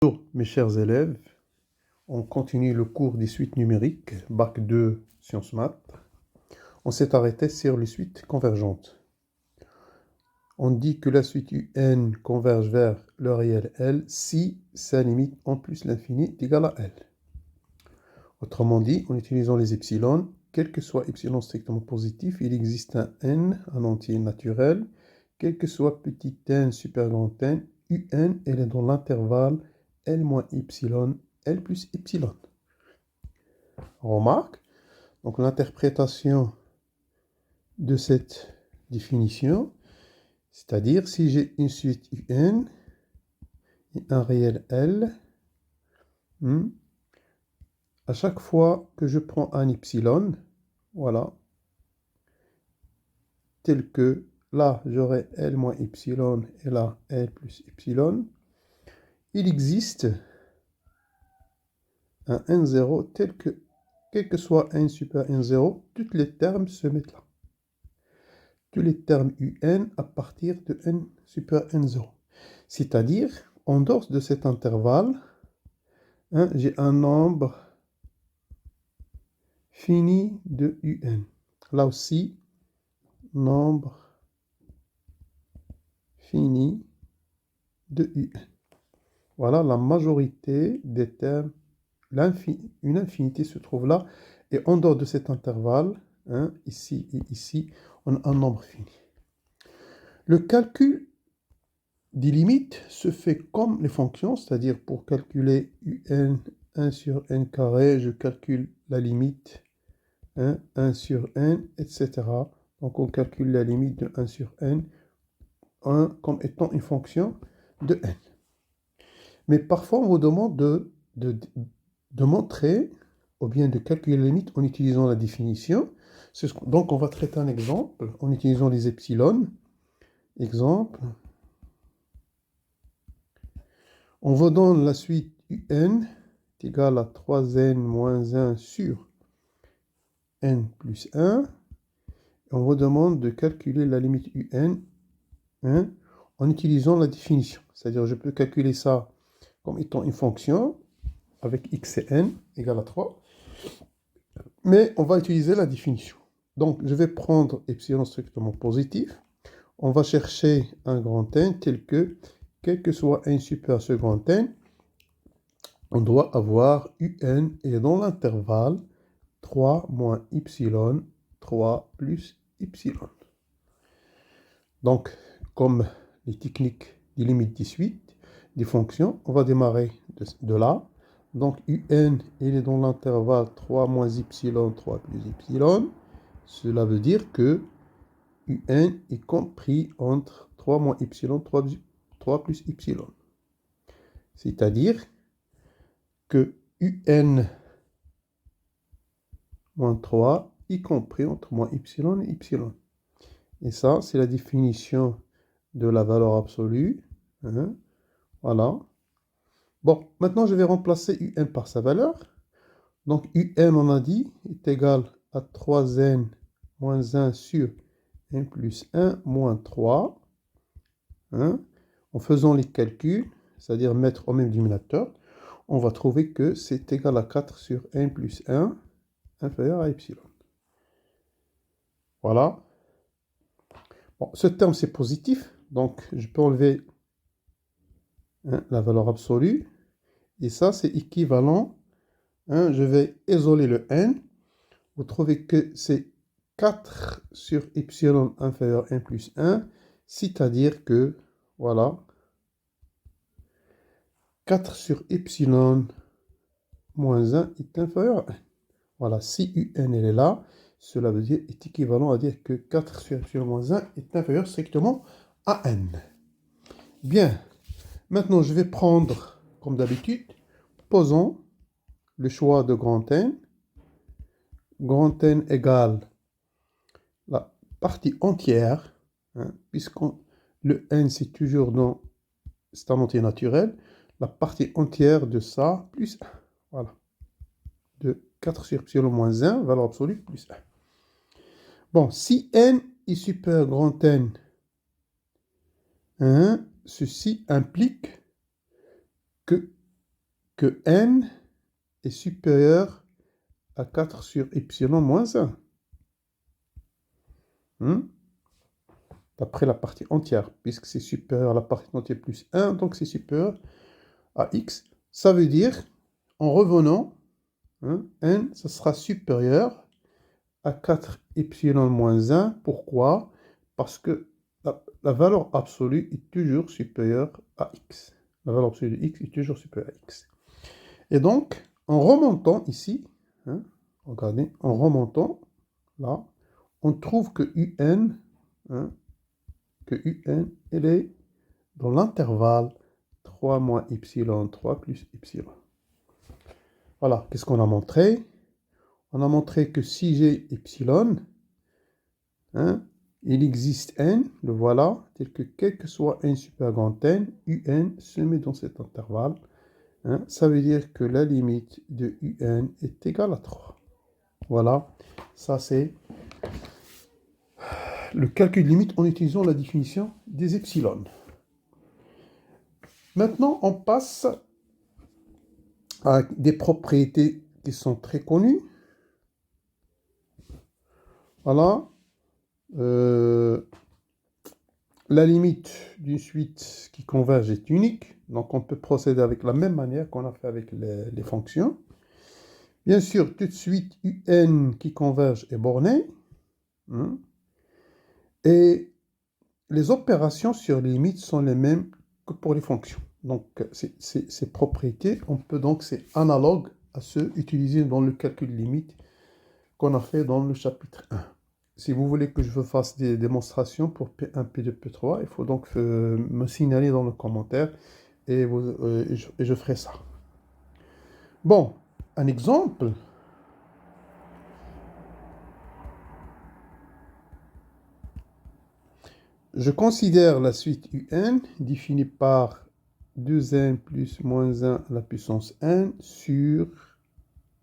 Bonjour mes chers élèves, on continue le cours des suites numériques, Bac 2 Sciences Maths. On s'est arrêté sur les suites convergentes. On dit que la suite UN converge vers le réel L si sa limite en plus l'infini est égale à L. Autrement dit, en utilisant les epsilon, quel que soit epsilon strictement positif, il existe un n, un entier naturel, quel que soit petit n super grand N, UN, elle est dans l'intervalle L moins epsilon, L plus epsilon. Remarque, donc l'interprétation de cette définition, c'est-à-dire si j'ai une suite UN et un réel L, à chaque fois que je prends un epsilon, voilà, tel que là j'aurai L moins epsilon et là L plus epsilon, il existe un N0 tel que, quel que soit N super N0, tous les termes se mettent là. Tous les termes UN à partir de N super N0. C'est-à-dire, en dehors de cet intervalle, j'ai un nombre fini de UN. Là aussi, nombre fini de UN. Voilà la majorité des termes. Une infinité se trouve là. Et en dehors de cet intervalle, ici et ici, on a un nombre fini. Le calcul des limites se fait comme les fonctions, c'est-à-dire pour calculer UN 1 sur n carré, je calcule la limite 1 sur n, etc. Donc on calcule la limite de 1 sur n comme étant une fonction de n. Mais parfois on vous demande de montrer ou bien de calculer la limite en utilisant la définition. Donc on va traiter un exemple en utilisant les epsilon. Exemple. On vous donne la suite UN est égale à 3n moins 1 sur n plus 1. Et on vous demande de calculer la limite UN en utilisant la définition. C'est-à-dire je peux calculer ça comme étant une fonction avec x et n égale à 3. Mais on va utiliser la définition. Donc je vais prendre epsilon strictement positif. On va chercher un grand N tel que, quel que soit n super ce grand N, on doit avoir UN et dans l'intervalle 3 moins epsilon, 3 plus epsilon. Donc, comme les techniques des limites 18, des fonctions, on va démarrer de là. Donc, UN, il est dans l'intervalle 3 moins epsilon, 3 plus epsilon. Cela veut dire que UN est compris entre 3 moins epsilon, 3 plus epsilon. C'est-à-dire que UN moins 3, y compris entre moins epsilon et epsilon. Et ça, c'est la définition de la valeur absolue. Voilà. Bon, maintenant, je vais remplacer UN par sa valeur. Donc, UN, on a dit, est égal à 3n moins 1 sur n plus 1 moins 3. En faisant les calculs, c'est-à-dire mettre au même dénominateur, on va trouver que c'est égal à 4 sur n plus 1 inférieur à epsilon. Voilà. Bon, ce terme, c'est positif, donc je peux enlever la valeur absolue. Et ça, c'est équivalent. Je vais isoler le n. Vous trouvez que c'est 4 sur epsilon inférieur à n plus 1, c'est-à-dire que, voilà, 4 sur epsilon moins 1 est inférieur à 1. Voilà, si UN elle est là, cela veut dire est équivalent à dire que 4 sur epsilon moins 1 est inférieur strictement à n. Bien, maintenant je vais prendre, comme d'habitude, posons le choix de grand N. Grand N égale la partie entière, puisque le n c'est toujours dans, c'est un entier naturel, la partie entière de ça plus 1. Voilà, de 4 sur epsilon moins 1, valeur absolue plus 1. Bon, si n est supérieur à grand N, ceci implique que que n est supérieur à 4 sur epsilon moins 1. D'après la partie entière, puisque c'est supérieur à la partie entière plus 1, donc c'est supérieur à x. Ça veut dire, en revenant, n, ça sera supérieur à 4 epsilon moins 1. Pourquoi? Parce que la valeur absolue est toujours supérieure à x. La valeur absolue de x est toujours supérieure à x. Et donc, en remontant ici, regardez, en remontant, là, on trouve que un, elle est dans l'intervalle 3 moins epsilon 3 plus epsilon. Voilà, qu'est-ce qu'on a montré? On a montré que si j'ai epsilon, il existe n, le voilà, tel que quel que soit n super grand n, un se met dans cet intervalle. Ça veut dire que la limite de un est égale à 3. Voilà, ça c'est le calcul limite en utilisant la définition des epsilon. Maintenant, on passe à des propriétés qui sont très connues. Voilà. La limite d'une suite qui converge est unique. Donc, on peut procéder avec la même manière qu'on a fait avec les fonctions. Bien sûr, toute suite un qui converge est bornée. Et les opérations sur les limites sont les mêmes que pour les fonctions. Donc, ces propriétés, on peut donc, c'est analogue à ceux utilisés dans le calcul limite qu'on a fait dans le chapitre 1. Si vous voulez que je vous fasse des démonstrations pour P1, P2, P3, il faut donc me signaler dans le commentaire et je ferai ça. Bon, un exemple. Je considère la suite un définie par 2n plus moins 1 à la puissance n sur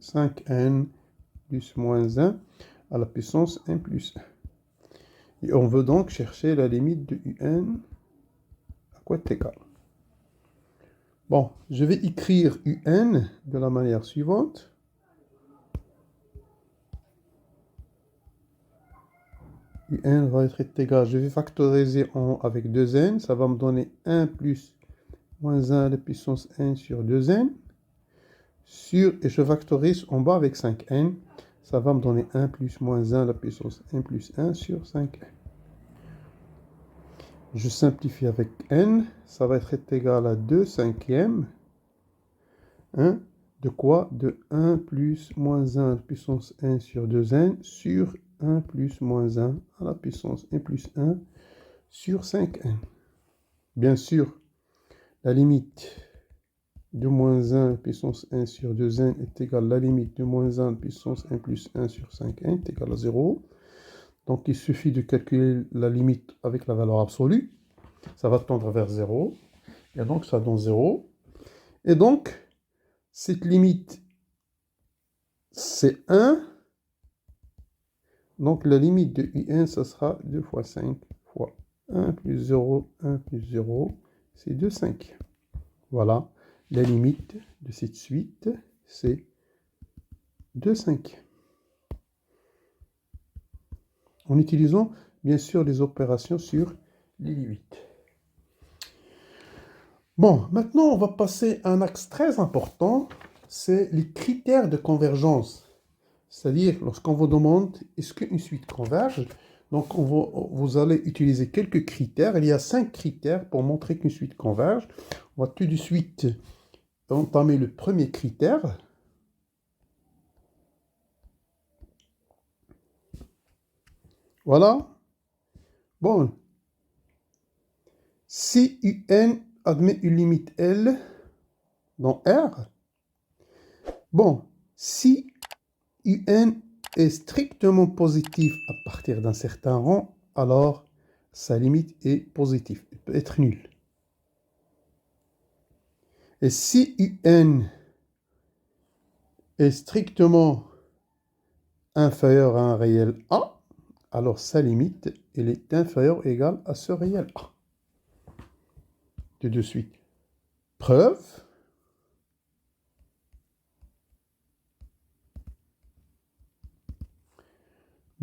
5n plus moins 1 à la puissance n plus 1. Et on veut donc chercher la limite de un à quoi est égal. Bon, je vais écrire un de la manière suivante. Un va être égal, je vais factoriser avec 2n, ça va me donner 1 plus moins 1 à la puissance n sur 2n, et je factorise en bas avec 5n, ça va me donner 1 plus moins 1 à la puissance n plus 1 sur 5n. Je simplifie avec n, ça va être égal à 2 cinquièmes. De quoi? De 1 plus moins 1 à la puissance n sur 2n sur 1 plus moins 1 à la puissance n plus 1 sur 5n. Bien sûr, la limite de moins 1 puissance 1 sur 2n est égale à la limite de moins 1 puissance 1 plus 1 sur 5n est égale à 0. Donc, il suffit de calculer la limite avec la valeur absolue. Ça va tendre vers 0. Et donc, ça donne 0. Et donc, cette limite, c'est 1. Donc, la limite de un, ça sera 2 fois 5 fois 1 plus 0, 1 plus 0, c'est 2 cinquièmes. Voilà, la limite de cette suite, c'est 2 cinquièmes. En utilisant, bien sûr, les opérations sur les limites. Bon, maintenant, on va passer à un axe très important, c'est les critères de convergence. C'est-à-dire, lorsqu'on vous demande, est-ce qu'une suite converge? Donc, vous allez utiliser quelques critères. Il y a 5 critères pour montrer qu'une suite converge. On va tout de suite entamer le premier critère. Voilà. Bon. Si un admet une limite L dans R, bon, si un est strictement positif à partir d'un certain rang, alors sa limite est positive. Elle peut être nulle. Et si un est strictement inférieur à un réel A, alors sa limite, elle est inférieure ou égale à ce réel A. De suite. Preuve.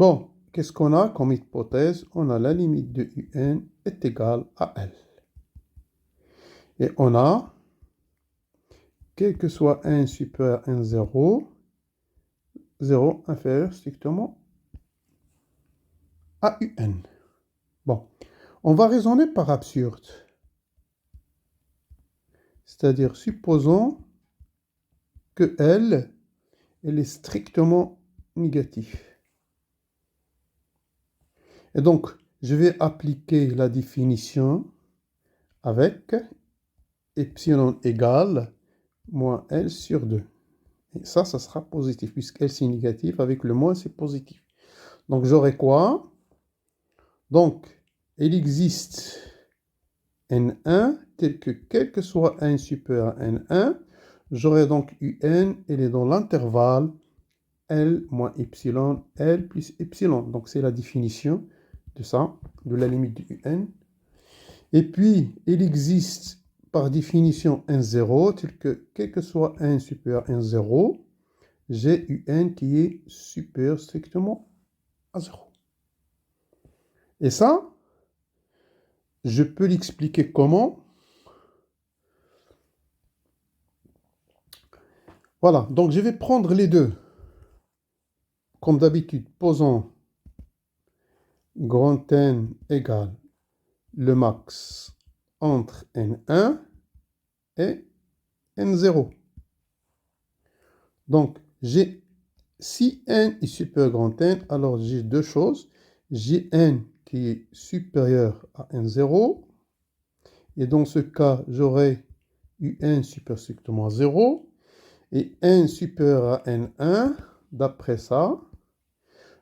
Bon, qu'est-ce qu'on a comme hypothèse? On a la limite de UN est égale à L. Et on a, quel que soit n supérieur à n 0, 0 inférieur strictement à UN. Bon, on va raisonner par absurde. C'est-à-dire, supposons que L, elle est strictement négative. Et donc, je vais appliquer la définition avec epsilon égale moins L sur 2. Et ça sera positif, puisque L c'est négatif, avec le moins c'est positif. Donc j'aurai quoi? Donc, il existe N1, tel que quel que soit n supérieur à N1, j'aurai donc UN, elle est dans l'intervalle L moins epsilon, L plus epsilon. Donc c'est la définition de ça, de la limite de UN. Et puis, il existe par définition N0, tel que quel que soit n supérieur à N0, j'ai UN qui est supérieur strictement à 0. Et ça, je peux l'expliquer comment? Voilà, donc je vais prendre les deux. Comme d'habitude, posons grand N égale le max entre N1 et N0. Donc, si N est supérieur à grand N, alors j'ai deux choses. J'ai N qui est supérieur à N0. Et dans ce cas, j'aurai UN supérieur strictement à 0. Et N supérieur à N1, d'après ça,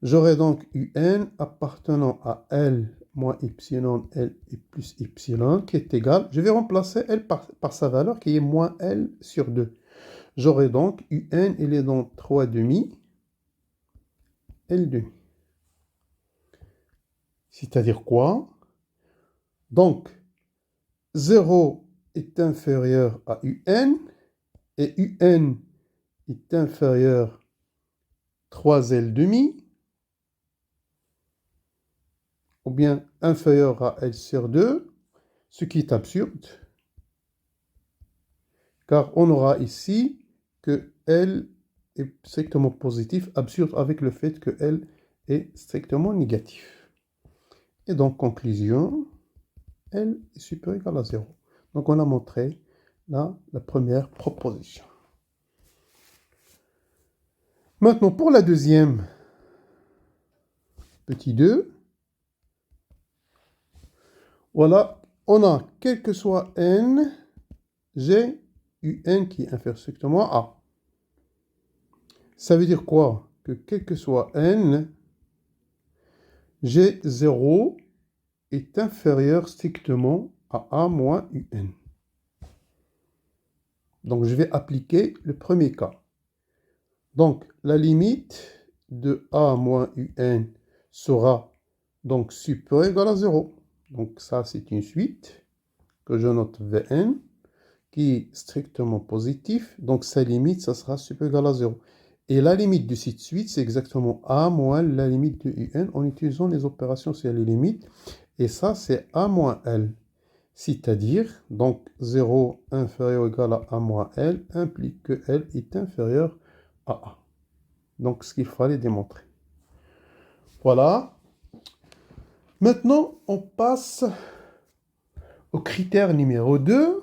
j'aurai donc UN appartenant à L moins epsilon, L et plus epsilon, qui est égal, je vais remplacer L par sa valeur qui est moins L sur 2. J'aurai donc UN, il est donc 3 demi, L demi. C'est-à-dire quoi? Donc, 0 est inférieur à UN, et UN est inférieur 3L demi, ou bien inférieur à L sur 2, ce qui est absurde, car on aura ici que L est strictement positif, absurde avec le fait que L est strictement négatif. Et donc, conclusion, L est supérieur ou égal à 0. Donc, on a montré là la première proposition. Maintenant, pour la deuxième, petit 2, voilà, on a, quel que soit n, j'ai UN qui est inférieur strictement à A. Ça veut dire quoi? Que quel que soit n, G0 est inférieur strictement à A moins UN. Donc, je vais appliquer le premier cas. Donc, la limite de A moins UN sera donc supérieure ou égale à 0. Donc, ça, c'est une suite que je note Vn, qui est strictement positif. Donc, sa limite, ça sera supérieur ou égal à 0. Et la limite de cette suite, c'est exactement A moins la limite de UN en utilisant les opérations sur les limites. Et ça, c'est A moins L. C'est-à-dire, donc 0 inférieur ou égal à A moins L implique que L est inférieur à A. Donc, ce qu'il fallait démontrer. Voilà. Maintenant, on passe au critère numéro 2.